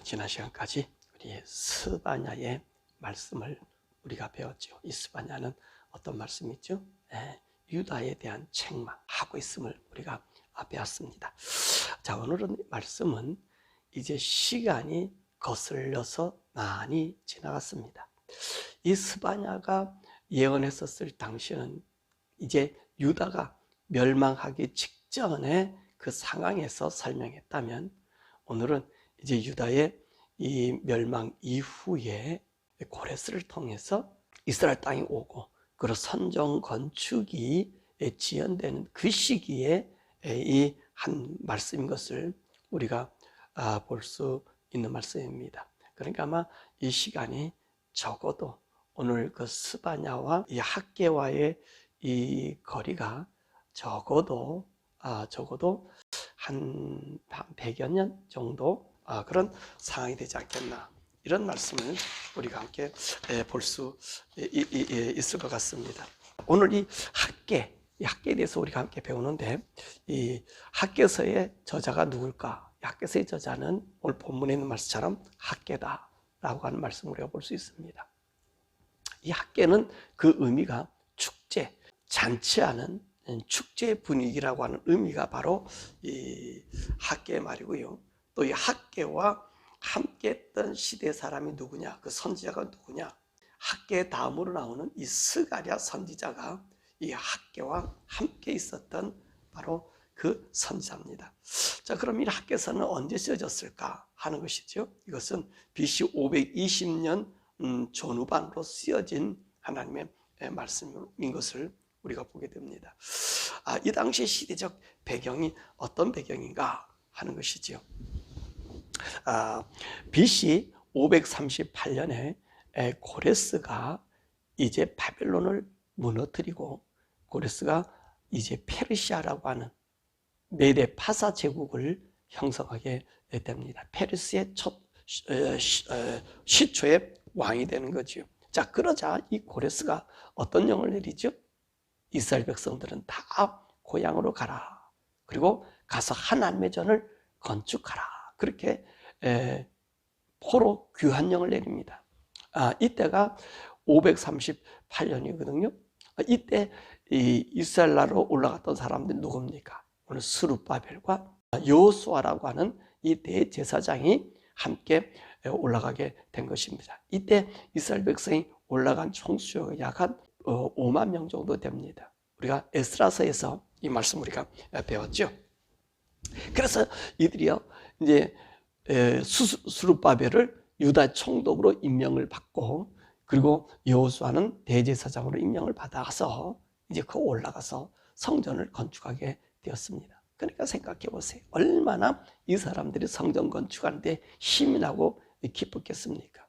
지난 시간까지 우리 스바냐의 말씀을 우리가 배웠죠. 이 스바냐는 어떤 말씀이죠? 유다에 대한 책망하고 있음을 우리가 배웠습니다. 자, 오늘은 말씀은 이제 시간이 거슬려서 많이 지나갔습니다. 이 스바냐가 예언했었을 당시는 이제 유다가 멸망하기 직전에 그 상황에서 설명했다면, 오늘은 이제 유다의 이 멸망 이후에 고레스를 통해서 이스라엘 땅에 오고, 그리고 선정 건축이 지연되는 그 시기에 이 한 말씀인 것을 우리가 볼 수 있는 말씀입니다. 그러니까 아마 이 시간이 적어도 오늘 그 스바냐와 이 학개와의 이 거리가 적어도 한 100여 년 정도 그런 상황이 되지 않겠나, 이런 말씀을 우리가 함께 볼 수 있을 것 같습니다. 오늘 이 학개에 대해서 우리가 함께 배우는데, 이 학개서의 저자가 누굴까? 학개서의 저자는 오늘 본문에 있는 말씀처럼 학개다라고 하는 말씀을 우리가 볼 수 있습니다. 이 학개는 그 의미가 축제, 잔치하는 축제 분위기라고 하는 의미가 바로 이 학개의 말이고요. 또 이 학개와 함께 했던 시대 사람이 누구냐? 그 선지자가 누구냐? 학개 다음으로 나오는 이 스가랴 선지자가 이 학개와 함께 있었던 바로 그 선지자입니다. 자, 그럼 이 학개서는 언제 쓰여졌을까 하는 것이죠. 이것은 BC 520년 전후반으로 쓰여진 하나님의 말씀인 것을 우리가 보게 됩니다. 이 당시 시대적 배경이 어떤 배경인가 하는 것이지요. BC 538년에 고레스가 이제 바벨론을 무너뜨리고, 고레스가 이제 페르시아라고 하는 메데 파사 제국을 형성하게 됩니다. 페르시아의 시초의 왕이 되는 거죠. 자, 그러자 이 고레스가 어떤 명을 내리죠? 이스라엘 백성들은 다 고향으로 가라. 그리고 가서 하나님의 전을 건축하라. 그렇게 포로 귀환령을 내립니다. 이때가 538년이거든요. 이때 이 이스라엘 나라로 올라갔던 사람들이 누굽니까? 오늘 스룹바벨과 여호수아라고 하는 이 대제사장이 함께 올라가게 된 것입니다. 이때 이스라엘 백성이 올라간 총수가 약 한 5만 명 정도 됩니다. 우리가 에스라서에서 이 말씀 우리가 배웠죠. 그래서 이들이요, 이제 스룹바벨을 유다 총독으로 임명을 받고, 그리고 여호수아는 대제사장으로 임명을 받아서 이제 그 올라가서 성전을 건축하게 되었습니다. 그러니까 생각해 보세요. 얼마나 이 사람들이 성전 건축하는데 힘이 나고 기뻤겠습니까?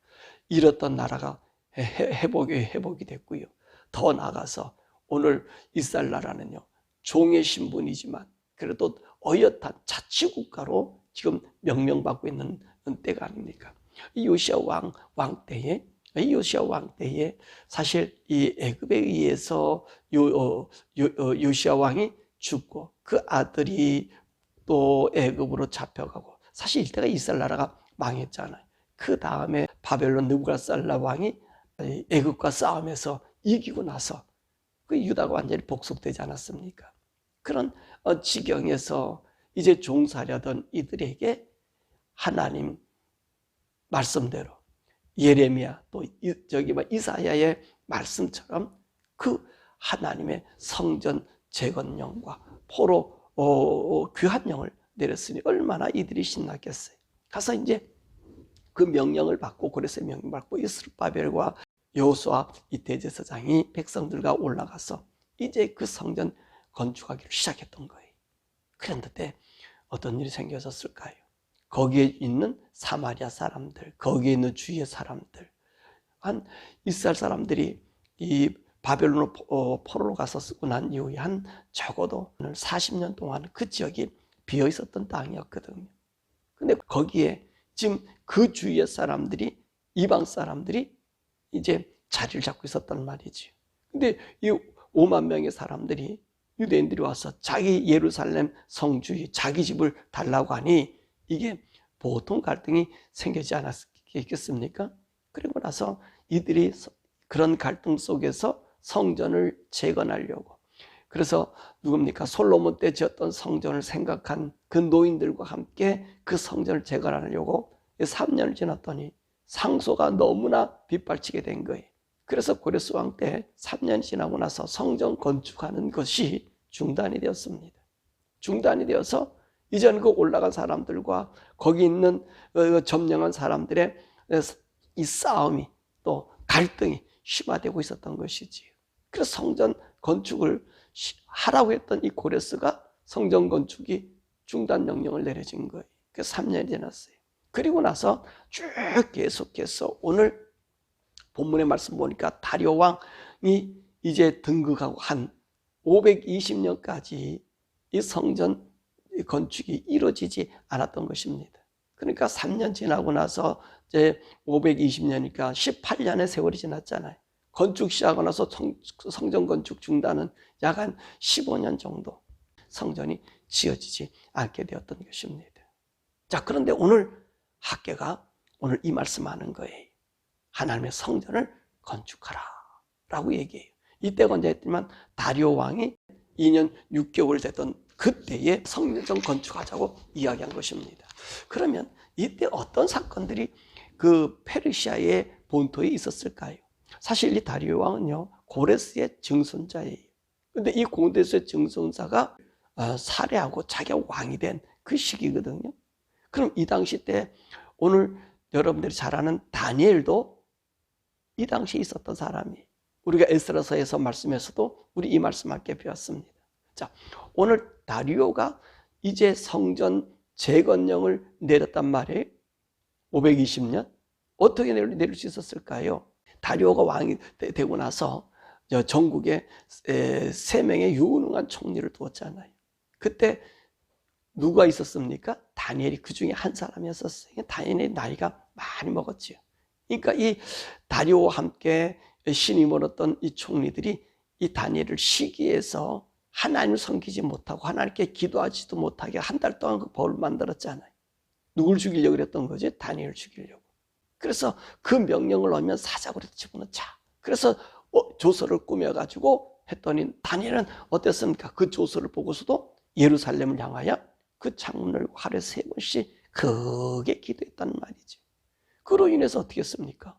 잃었던 나라가 회복이 됐고요. 더 나아가서 오늘 이스라엘 나라는요, 종의 신분이지만 그래도 어엿한 자치국가로 지금 명명받고 있는 때가 아닙니까? 이 요시야 왕 때에 사실 이 애굽에 의해서 요시야 왕이 죽고, 그 아들이 또 애굽으로 잡혀가고, 사실 이때가 이스라엘 나라가 망했잖아요. 그 다음에 바벨론 느부갓네살 왕이 애굽과 싸움에서 이기고 나서 그 유다가 완전히 복속되지 않았습니까? 그런 지경에서 이제 종살이하던 이들에게 하나님 말씀대로 예레미야 또 이사야의 말씀처럼 그 하나님의 성전 재건령과 포로 귀환령을 내렸으니 얼마나 이들이 신났겠어요. 가서 이제 그 명령을 받고, 고레스의 명령을 받고 스룹바벨과 여호수아 이 대제사장이 백성들과 올라가서 이제 그 성전 건축하기를 시작했던 거예요. 그런데 어떤 일이 생겨졌을까요? 거기에 있는 사마리아 사람들, 거기에 있는 주위의 사람들, 한 이스라엘 사람들이 이 바벨론으로 포로로 가서 쓰고 난 이후에 한 적어도 40년 동안 그 지역이 비어 있었던 땅이었거든요. 근데 거기에 지금 그 주위의 사람들이, 이방 사람들이 이제 자리를 잡고 있었단 말이지. 근데 이 5만 명의 사람들이, 유대인들이 와서 자기 예루살렘 성주의 자기 집을 달라고 하니, 이게 보통 갈등이 생기지 않았겠습니까? 그리고 나서 이들이 그런 갈등 속에서 성전을 재건하려고, 그래서 누굽니까? 솔로몬 때 지었던 성전을 생각한 그 노인들과 함께 그 성전을 재건하려고 3년을 지났더니 상소가 너무나 빗발치게 된 거예요. 그래서 고레스 왕 때 3년 지나고 나서 성전 건축하는 것이 중단이 되었습니다. 중단이 되어서 이전 그 올라간 사람들과 거기 있는 점령한 사람들의 이 싸움이 또 갈등이 심화되고 있었던 것이지요. 그래서 성전 건축을 하라고 했던 이 고레스가 성전 건축이 중단 명령을 내려진 거예요. 그래서 3년이 지났어요. 그리고 나서 쭉 계속해서 오늘 본문의 말씀 보니까 다리오 왕이 이제 등극하고 한 520년까지 이 성전 건축이 이루어지지 않았던 것입니다. 그러니까 3년 지나고 나서 이제 520년이니까 18년의 세월이 지났잖아요. 건축 시작하고 나서 성전 건축 중단은 약 한 15년 정도 성전이 지어지지 않게 되었던 것입니다. 자, 그런데 오늘 학개가 오늘 이 말씀하는 거예요. 하나님의 성전을 건축하라 라고 얘기해요. 이때가 언제였지만 다리오 왕이 2년 6개월 됐던 그때에 성전 건축하자고 이야기한 것입니다. 그러면 이때 어떤 사건들이 그 페르시아의 본토에 있었을까요? 사실 이 다리오 왕은요, 고레스의 증손자예요. 근데 이 고레스의 증손자가 살해하고 자기가 왕이 된 그 시기거든요. 그럼 이 당시 때 오늘 여러분들이 잘 아는 다니엘도 이 당시에 있었던 사람이, 우리가 에스라서에서 말씀에서도 우리 이 말씀 함께 배웠습니다. 자, 오늘 다리오가 이제 성전 재건령을 내렸단 말이에요. 520년. 어떻게 내릴 수 있었을까요? 다리오가 왕이 되고 나서 전국에 3명의 유능한 총리를 두었잖아요. 그때 누가 있었습니까? 다니엘이 그 중에 한 사람이었었어요. 다니엘이 나이가 많이 먹었지요. 그러니까 이 다리오와 함께 신이 몰았던 이 총리들이 이 다니엘을 시기해서 하나님을 섬기지 못하고 하나님께 기도하지도 못하게 한 달 동안 그 벌을 만들었잖아요. 누굴 죽이려고 그랬던 거지? 다니엘을 죽이려고. 그래서 그 명령을 넣으면 사자굴에 집어넣자. 그래서 조서를 꾸며가지고 했더니 다니엘은 어땠습니까? 그 조서를 보고서도 예루살렘을 향하여 그 창문을 하루에 3번씩 크게 기도했다는 말이죠. 그로 인해서 어떻게 했습니까?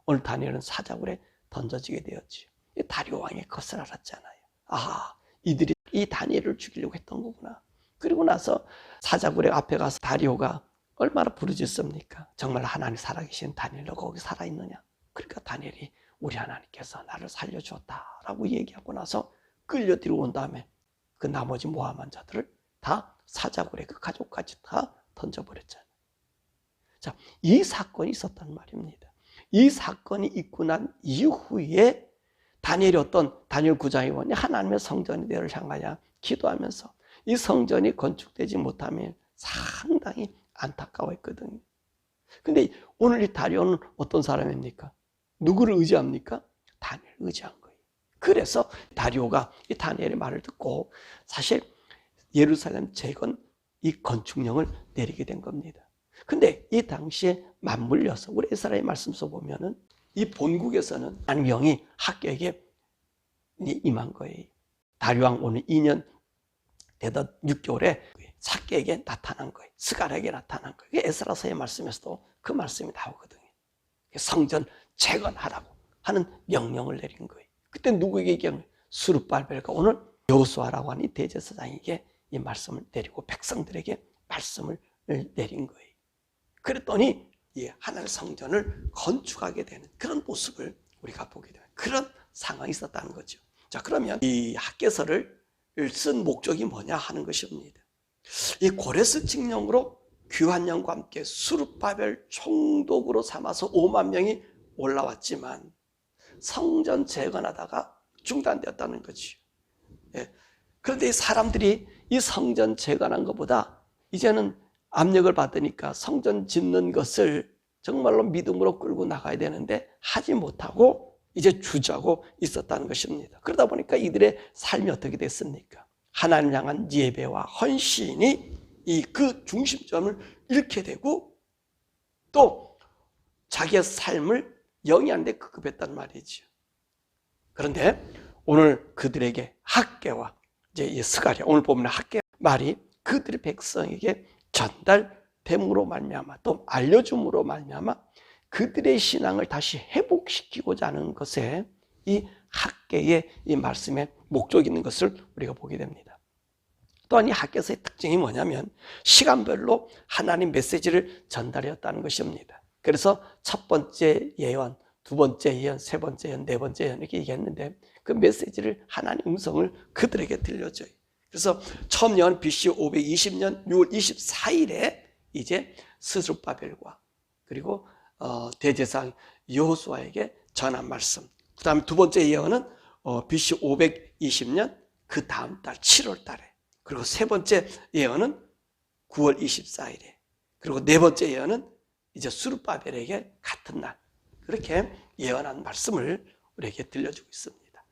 오늘 다니엘은 사자굴에 던져지게 되었지요. 다리오 왕이 그것을 알았잖아요. 아, 이들이 이 다니엘을 죽이려고 했던 거구나. 그리고 나서 사자굴의 앞에 가서 다리오가 얼마나 부르짖습니까? 정말 하나님 살아계신 다니엘로 거기 살아있느냐? 그러니까 다니엘이 우리 하나님께서 나를 살려주었다라고 얘기하고 나서 끌려 들어온 다음에 그 나머지 모함 자들을 다 사자굴에 그 가족까지 다 던져버렸잖아요. 자, 이 사건이 있었단 말입니다. 이 사건이 있고 난 이후에 다니엘 9장에 보니 하나님의 성전을 향하여 기도하면서 이 성전이 건축되지 못하면 상당히 안타까워했거든요. 근데 오늘 이 다리오는 어떤 사람입니까? 누구를 의지합니까? 다니엘을 의지한 거예요. 그래서 다리오가 이 다니엘의 말을 듣고 사실 예루살렘 재건 이 건축령을 내리게 된 겁니다. 근데 이 당시에 맞물려서 우리 이스라엘 말씀서 보면은 이 본국에서는 하나님의 영이 학개에게 임한 거예요. 다리오 왕 오늘 2년 되던 6개월에 학개에게 나타난 거예요. 스가랴에게 나타난 거예요. 에스라서의 말씀에서도 그 말씀이 나오거든요. 성전 재건하라고 하는 명령을 내린 거예요. 그때 누구에게 얘기한 거예요? 스룹발벨과 오늘 여호수아라고 하는 이 대제사장에게 이 말씀을 내리고 백성들에게 말씀을 내린 거예요. 그랬더니 하나님의 성전을 건축하게 되는 그런 모습을 우리가 보게 되는 그런 상황이 있었다는 거죠. 자, 그러면 이 학개서를 쓴 목적이 뭐냐 하는 것입니다. 이 고레스 칙령으로 규환령과 함께 스룹바벨 총독으로 삼아서 5만 명이 올라왔지만 성전 재건하다가 중단되었다는 거죠. 그런데 이 사람들이 이 성전 재건한 것보다 이제는 압력을 받으니까 성전 짓는 것을 정말로 믿음으로 끌고 나가야 되는데 하지 못하고 이제 주저하고 있었다는 것입니다. 그러다 보니까 이들의 삶이 어떻게 됐습니까? 하나님 향한 예배와 헌신이 그 중심점을 잃게 되고 또 자기의 삶을 영위하는 데 급급했단 말이죠. 그런데 오늘 그들에게 학개와 이제 이 스가랴, 오늘 보면 학개 말이 그들의 백성에게 전달됨으로 말미암아 또 알려줌으로 말미암아 그들의 신앙을 다시 회복시키고자 하는 것에 이 학개의 이 말씀에 목적이 있는 것을 우리가 보게 됩니다. 또한 이 학개서의 특징이 뭐냐면 시간별로 하나님 메시지를 전달했다는 것입니다. 그래서 첫 번째 예언, 두 번째 예언, 세 번째 예언, 네 번째 예언 이렇게 얘기했는데 그 메시지를 하나님 음성을 그들에게 들려줘요. 그래서 처음 예언 BC 520년 6월 24일에 이제 스룹바벨과 그리고 대제사장 여호수아에게 전한 말씀. 그 다음에 두 번째 예언은 BC 520년 그 다음 달 7월 달에. 그리고 세 번째 예언은 9월 24일에. 그리고 네 번째 예언은 이제 스룹바벨에게 같은 날. 그렇게 예언한 말씀을 우리에게 들려주고 있습니다.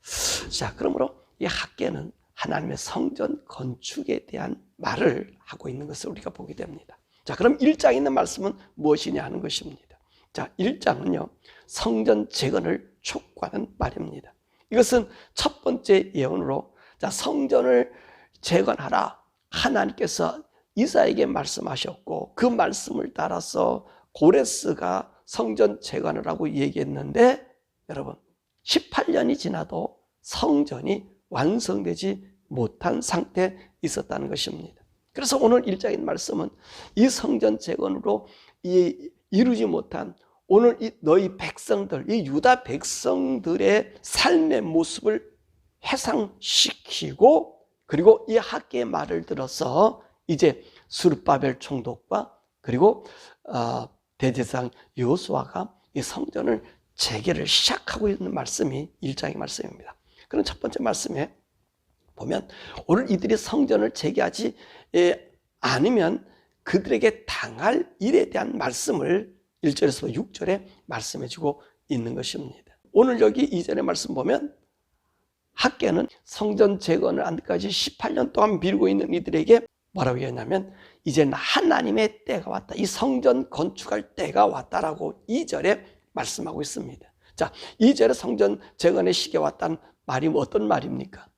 자, 그러므로 이 학개는 하나님의 성전 건축에 대한 말을 하고 있는 것을 우리가 보게 됩니다. 자, 그럼 1장에 있는 말씀은 무엇이냐 하는 것입니다. 자, 1장은요, 성전 재건을 촉구하는 말입니다. 이것은 첫 번째 예언으로, 자, 성전을 재건하라. 하나님께서 이사야에게 말씀하셨고, 그 말씀을 따라서 고레스가 성전 재건을 하고 얘기했는데, 여러분, 18년이 지나도 성전이 완성되지 못한 상태에 있었다는 것입니다. 그래서 오늘 1장의 말씀은 이 성전 재건으로 이루지 못한 오늘 너희 백성들, 이 유다 백성들의 삶의 모습을 해상시키고 그리고 이 학개의 말을 들어서 이제 스룹바벨 총독과 그리고 대제사장 여호수아가 이 성전을 재개를 시작하고 있는 말씀이 1장의 말씀입니다. 그럼 첫 번째 말씀에 보면 오늘 이들이 성전을 재개하지 않으면 그들에게 당할 일에 대한 말씀을 1절에서 6절에 말씀해주고 있는 것입니다. 오늘 여기 2절의 말씀 보면 학개는 성전 재건을 안까지 18년 동안 미루고 있는 이들에게 뭐라고 얘기하냐면 이제는 하나님의 때가 왔다. 이 성전 건축할 때가 왔다라고 2절에 말씀하고 있습니다. 자, 2절에 성전 재건의 시기가 왔다는 말이 어떤 말입니까?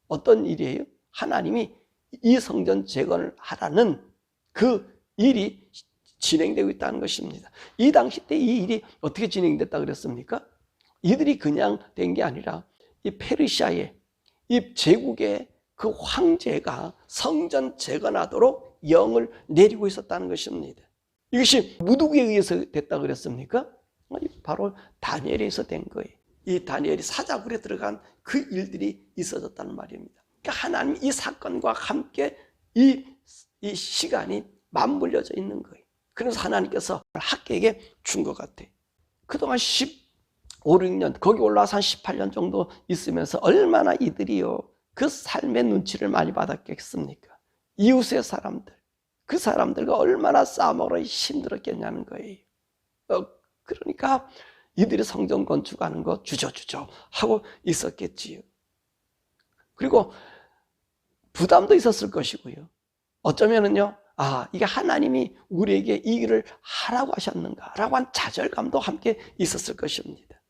어떤 일이에요? 하나님이 이 성전 재건을 하라는 그 일이 진행되고 있다는 것입니다. 이 당시 때 이 일이 어떻게 진행됐다 그랬습니까? 이들이 그냥 된 게 아니라 이 페르시아의 이 제국의 그 황제가 성전 재건하도록 영을 내리고 있었다는 것입니다. 이것이 누구에 의해서 됐다 그랬습니까? 바로 다니엘에서 된 거예요. 이 다니엘이 사자굴에 들어간 그 일들이 있어졌다는 말입니다. 그러니까 하나님 이 사건과 함께 이 시간이 맞물려져 있는 거예요. 그래서 하나님께서 학개에게 준 것 같아요. 그동안 15, 16년 거기 올라와서 한 18년 정도 있으면서 얼마나 이들이요 그 삶의 눈치를 많이 받았겠습니까? 이웃의 사람들, 그 사람들과 얼마나 싸움으로 힘들었겠냐는 거예요. 그러니까 이들이 성전 건축하는 거 주저주저 하고 있었겠지요. 그리고 부담도 있었을 것이고요. 어쩌면은요, 이게 하나님이 우리에게 이 일을 하라고 하셨는가라고 한 좌절감도 함께 있었을 것입니다.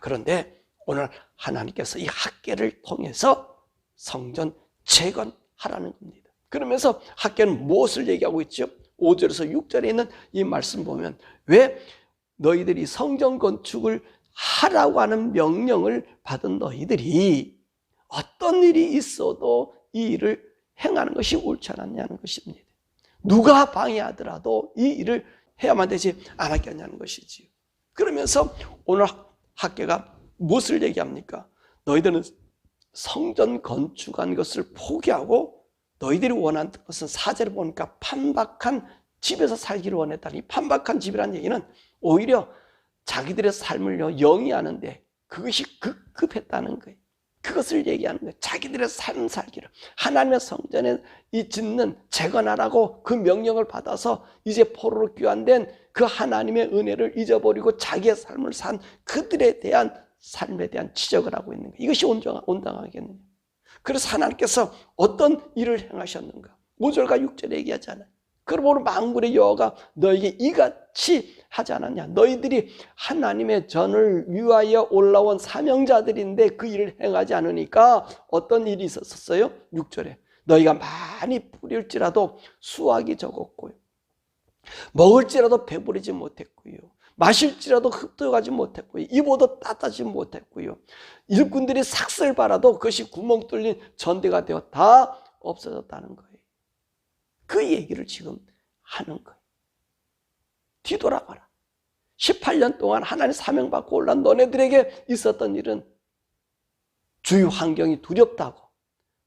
그런데 오늘 하나님께서 이 학개를 통해서 성전 재건하라는 겁니다. 그러면서 학개는 무엇을 얘기하고 있죠? 5절에서 6절에 있는 이 말씀 보면 왜 너희들이 성전 건축을 하라고 하는 명령을 받은 너희들이 어떤 일이 있어도 이 일을 행하는 것이 옳지 않았냐는 것입니다. 누가 방해하더라도 이 일을 해야만 되지 않았겠냐는 것이지요. 그러면서 오늘 학개가 무엇을 얘기합니까? 너희들은 성전 건축한 것을 포기하고 너희들이 원하는 것은 4절을 보니까 판박한 집에서 살기를 원했다니, 판박한 집이라는 얘기는 오히려 자기들의 삶을 영위하는데 그것이 급급했다는 거예요. 그것을 얘기하는 거예요. 자기들의 삶 살기를 하나님의 성전에 이 짓는 재건하라고 그 명령을 받아서 이제 포로로 귀환된 그 하나님의 은혜를 잊어버리고 자기의 삶을 산 그들에 대한 삶에 대한 지적을 하고 있는 거예요. 이것이 온당하겠느냐. 그래서 하나님께서 어떤 일을 행하셨는가? 5절과 6절에 얘기하잖아요. 그러므로 만군의 여호와가 너에게 이같이 하지 않았냐. 너희들이 하나님의 전을 위하여 올라온 사명자들인데 그 일을 행하지 않으니까 어떤 일이 있었어요? 6절에 너희가 많이 뿌릴지라도 수확이 적었고요, 먹을지라도 배부르지 못했고요, 마실지라도 흡득하지 못했고요, 입어도 따뜻하지 못했고요, 일꾼들이 삭슬 바라도 그것이 구멍 뚫린 전대가 되어 다 없어졌다는 거예요. 그 얘기를 지금 하는 거예요. 뒤돌아봐라. 18년 동안 하나님 사명받고 올라온 너네들에게 있었던 일은 주위 환경이 두렵다고,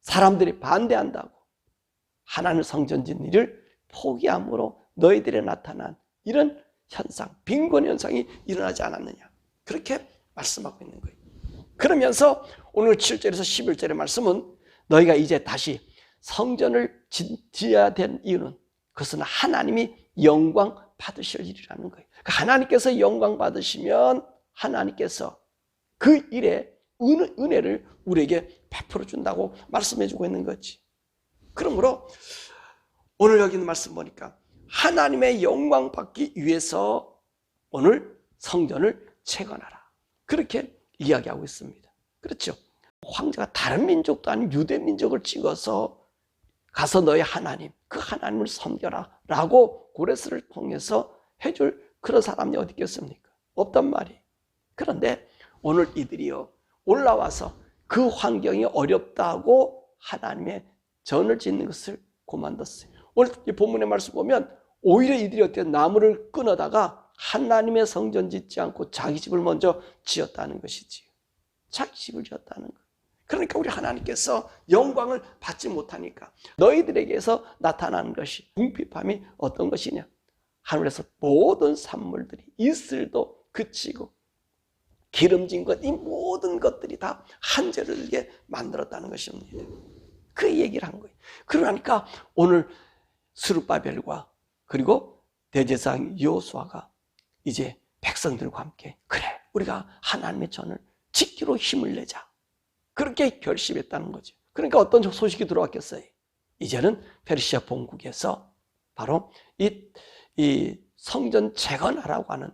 사람들이 반대한다고, 하나님 성전 짓는 일을 포기함으로 너희들에 나타난 이런 현상, 빈곤 현상이 일어나지 않았느냐, 그렇게 말씀하고 있는 거예요. 그러면서 오늘 7절에서 11절의 말씀은 너희가 이제 다시 성전을 지어야 된 이유는 그것은 하나님이 영광 받으실 일이라는 거예요. 하나님께서 영광 받으시면 하나님께서 그 일에 은혜를 우리에게 베풀어 준다고 말씀해 주고 있는 거지. 그러므로 오늘 여기 있는 말씀 보니까 하나님의 영광 받기 위해서 오늘 성전을 재건하라, 그렇게 이야기하고 있습니다. 그렇죠? 황제가 다른 민족도 아닌 유대 민족을 찍어서 가서 너희 하나님, 그 하나님을 섬겨라 라고 고레스를 통해서 해줄 그런 사람이 어디 있겠습니까? 없단 말이에요. 그런데 오늘 이들이요, 올라와서 그 환경이 어렵다고 하나님의 전을 짓는 것을 그만뒀어요. 오늘 이 본문의 말씀 보면 오히려 이들이 어떻게 나무를 끊어다가 하나님의 성전 짓지 않고 자기 집을 먼저 지었다는 것이지요. 자기 집을 지었다는 거예요. 그러니까 우리 하나님께서 영광을 받지 못하니까 너희들에게서 나타나는 것이 궁핍함이 어떤 것이냐, 하늘에서 모든 산물들이 이슬도 그치고 기름진 것, 이 모든 것들이 다 한재를 들게 만들었다는 것입니다. 그 얘기를 한 거예요. 그러니까 오늘 스룹바벨과 그리고 대제사장 여호수아가 이제 백성들과 함께 그래, 우리가 하나님의 전을 짓기로 힘을 내자, 그렇게 결심했다는 거죠. 그러니까 어떤 소식이 들어왔겠어요? 이제는 페르시아 본국에서 바로 이 성전 재건하라고 하는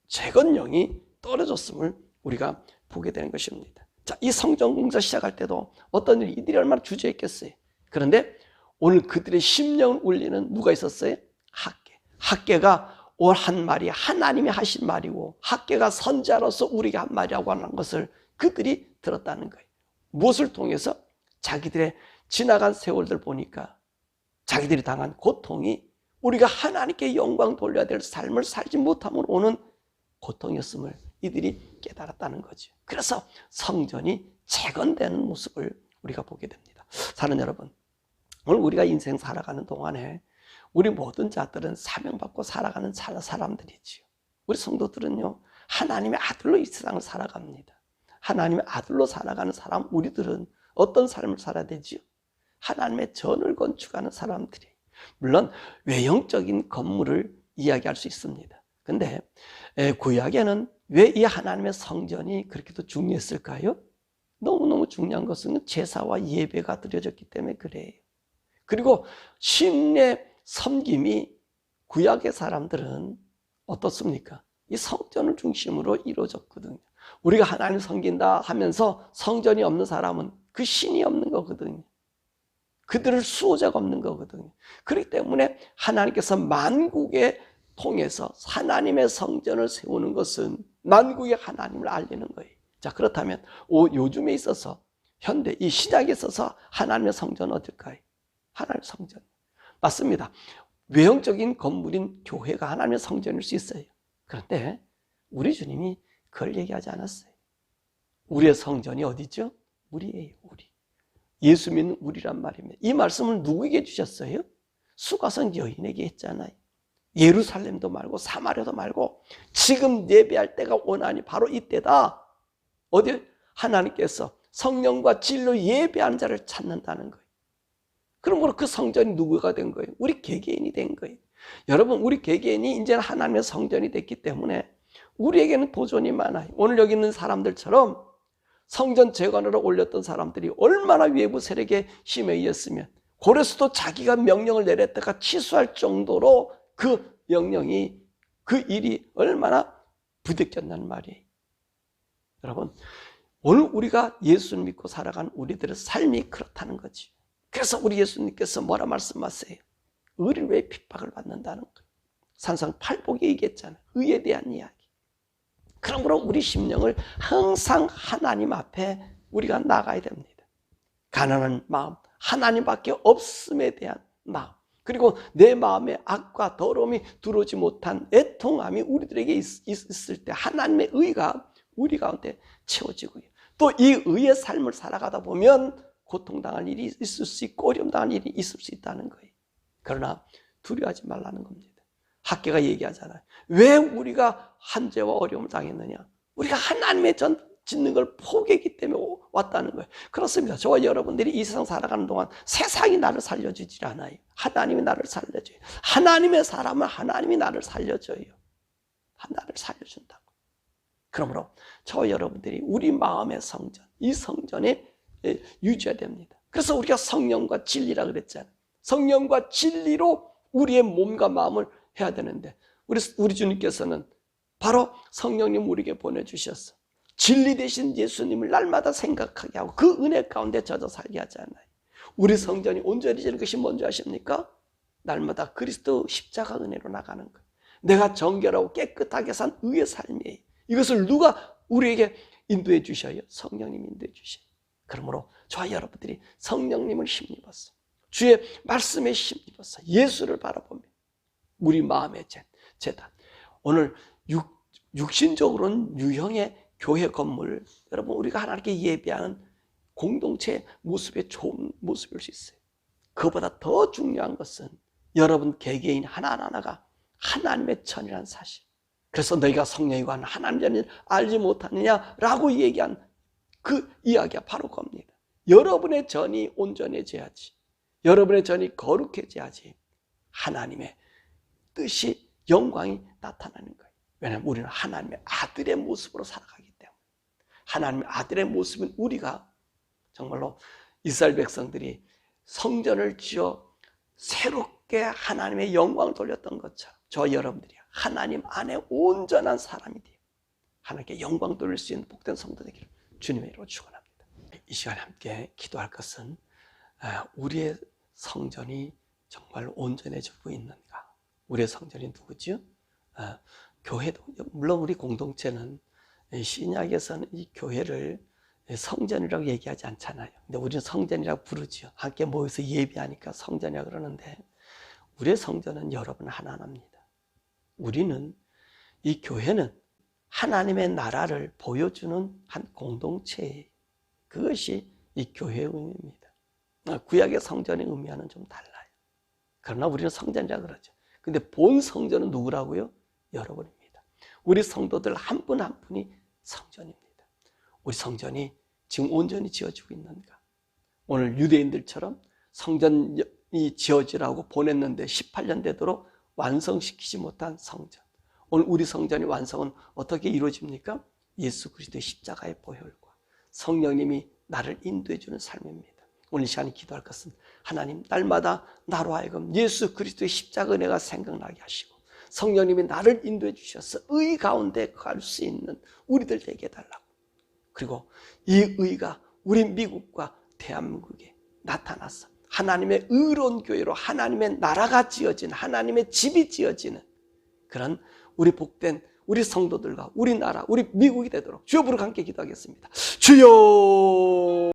재건령이 떨어졌음을 우리가 보게 되는 것입니다. 자, 이 성전 공사 시작할 때도 어떤 일이, 이들이 얼마나 주저했겠어요. 그런데 오늘 그들의 심령을 울리는 누가 있었어요? 학계. 학계가 올 한 말이 하나님이 하신 말이고, 학계가 선자로서 우리에게 한 말이라고 하는 것을 그들이 들었다는 거예요. 무엇을 통해서? 자기들의 지나간 세월들 보니까 자기들이 당한 고통이 우리가 하나님께 영광 돌려야 될 삶을 살지 못함으로 오는 고통이었음을 이들이 깨달았다는 거죠. 그래서 성전이 재건되는 모습을 우리가 보게 됩니다. 사는 여러분, 오늘 우리가 인생 살아가는 동안에 우리 모든 자들은 사명받고 살아가는 사람들이지요. 우리 성도들은요, 하나님의 아들로 이 세상을 살아갑니다. 하나님의 아들로 살아가는 사람, 우리들은 어떤 삶을 살아야 되지요? 하나님의 전을 건축하는 사람들이. 물론 외형적인 건물을 이야기할 수 있습니다. 근데 구약에는 왜 이 하나님의 성전이 그렇게도 중요했을까요? 너무너무 중요한 것은 제사와 예배가 드려졌기 때문에 그래요. 그리고 신의 섬김이 구약의 사람들은 어떻습니까? 이 성전을 중심으로 이루어졌거든요. 우리가 하나님을 섬긴다 하면서 성전이 없는 사람은 그 신이 없는 거거든요. 그들을 수호자가 없는 거거든요. 그렇기 때문에 하나님께서 만국에 통해서 하나님의 성전을 세우는 것은 만국의 하나님을 알리는 거예요. 자, 그렇다면 요즘에 있어서 현대 이 시작에 있어서 하나님의 성전은 어떨까요? 하나님의 성전. 맞습니다. 외형적인 건물인 교회가 하나님의 성전일 수 있어요. 그런데 우리 주님이 그걸 얘기하지 않았어요. 우리의 성전이 어디죠? 우리예요, 우리. 예수 믿는 우리란 말입니다. 이 말씀을 누구에게 주셨어요? 수가성 여인에게 했잖아요. 예루살렘도 말고 사마리아도 말고 지금 예배할 때가 원하니 바로 이때다. 어디? 하나님께서 성령과 진리로 예배하는 자를 찾는다는 거예요. 그러므로 그 성전이 누구가 된 거예요? 우리 개개인이 된 거예요. 여러분, 우리 개개인이 이제는 하나님의 성전이 됐기 때문에 우리에게는 도전이 많아요. 오늘 여기 있는 사람들처럼 성전 재건으로 올렸던 사람들이 얼마나 외부 세력의 힘에 의했으면 고레스도 자기가 명령을 내렸다가 취소할 정도로 그 명령이, 그 일이 얼마나 부대꼈냐는 말이에요. 여러분, 오늘 우리가 예수를 믿고 살아가는 우리들의 삶이 그렇다는 거지. 그래서 우리 예수님께서 뭐라 말씀하세요? 의를 왜 핍박을 받는다는 거예요. 산상팔복이 얘기했잖아요. 의에 대한 이야기. 그러므로 우리 심령을 항상 하나님 앞에 우리가 나가야 됩니다. 가난한 마음, 하나님밖에 없음에 대한 마음, 그리고 내 마음에 악과 더러움이 들어오지 못한 애통함이 우리들에게 있을 때 하나님의 의가 우리 가운데 채워지고요. 또 이 의의 삶을 살아가다 보면 고통당할 일이 있을 수 있고 어려움당할 일이 있을 수 있다는 거예요. 그러나 두려워하지 말라는 겁니다. 학계가 얘기하잖아요. 왜 우리가 한재와 어려움을 당했느냐? 우리가 하나님의 전 짓는 걸 포기했기 때문에 왔다는 거예요. 그렇습니다. 저와 여러분들이 이 세상 살아가는 동안 세상이 나를 살려주질 않아요. 하나님이 나를 살려줘요. 하나님의 사람은 하나님이 나를 살려줘요. 나를 살려준다고. 그러므로 저와 여러분들이 우리 마음의 성전, 이 성전에 유지해야 됩니다. 그래서 우리가 성령과 진리라고 그랬잖아요. 성령과 진리로 우리의 몸과 마음을 해야 되는데 우리 주님께서는 바로 성령님 우리에게 보내주셨어. 진리 되신 예수님을 날마다 생각하게 하고 그 은혜 가운데 젖어 살게 하잖아요. 우리 성전이 온전해지는 것이 뭔지 아십니까? 날마다 그리스도 십자가 은혜로 나가는 거예요. 내가 정결하고 깨끗하게 산 의의 삶이에요. 이것을 누가 우리에게 인도해 주셔요? 성령님이 인도해 주셔요. 그러므로 저와 여러분들이 성령님을 힘입었어요. 주의 말씀에 힘입었어요. 예수를 바라보며 우리 마음의 제단. 오늘 육신적으로는 유형의 교회 건물, 여러분 우리가 하나님께 예배하는 공동체의 모습의 좋은 모습일 수 있어요. 그보다 더 중요한 것은 여러분 개개인 하나하나가 하나님의 전이라는 사실. 그래서 너희가 성령이고 하나님의 전을 알지 못하느냐라고 얘기한 그 이야기가 바로 그겁니다. 여러분의 전이 온전해져야지, 여러분의 전이 거룩해져야지 하나님의 뜻이, 영광이 나타나는 거예요. 왜냐하면 우리는 하나님의 아들의 모습으로 살아가기 때문에. 하나님의 아들의 모습은 우리가 정말로 이스라엘 백성들이 성전을 지어 새롭게 하나님의 영광을 돌렸던 것처럼 저와 여러분들이 하나님 안에 온전한 사람이 돼요. 하나님께 영광 돌릴 수 있는 복된 성도 되기를 주님의 이름으로 축원합니다. 이 시간에 함께 기도할 것은 우리의 성전이 정말 온전해지고 있는가? 우리의 성전이 누구죠? 교회도, 물론 우리 공동체는 신약에서는 이 교회를 성전이라고 얘기하지 않잖아요. 근데 우리는 성전이라고 부르죠. 함께 모여서 예배하니까 성전이라고 그러는데 우리의 성전은 여러분 하나입니다. 우리는, 이 교회는 하나님의 나라를 보여주는 한 공동체예요. 그것이 이 교회의 의미입니다. 구약의 성전의 의미와는 좀 달라요. 그러나 우리는 성전이라고 그러죠. 근데 본 성전은 누구라고요? 여러분입니다. 우리 성도들 한 분 한 분이 성전입니다. 우리 성전이 지금 온전히 지어지고 있는가? 오늘 유대인들처럼 성전이 지어지라고 보냈는데 18년 되도록 완성시키지 못한 성전. 오늘 우리 성전의 완성은 어떻게 이루어집니까? 예수 그리스도의 십자가의 보혈과 성령님이 나를 인도해 주는 삶입니다. 오늘 이 시간에 기도할 것은 하나님, 날마다 나로 하여금 예수 그리스도의 십자가 은혜가 생각나게 하시고 성령님이 나를 인도해 주셔서 의 가운데 갈 수 있는 우리들 되게 해달라고. 그리고 이 의가 우리 미국과 대한민국에 나타나서 하나님의 의로운 교회로 하나님의 나라가 지어진, 하나님의 집이 지어지는 그런 우리 복된 우리 성도들과 우리 나라, 우리 미국이 되도록 주여 부르고 함께 기도하겠습니다. 주여!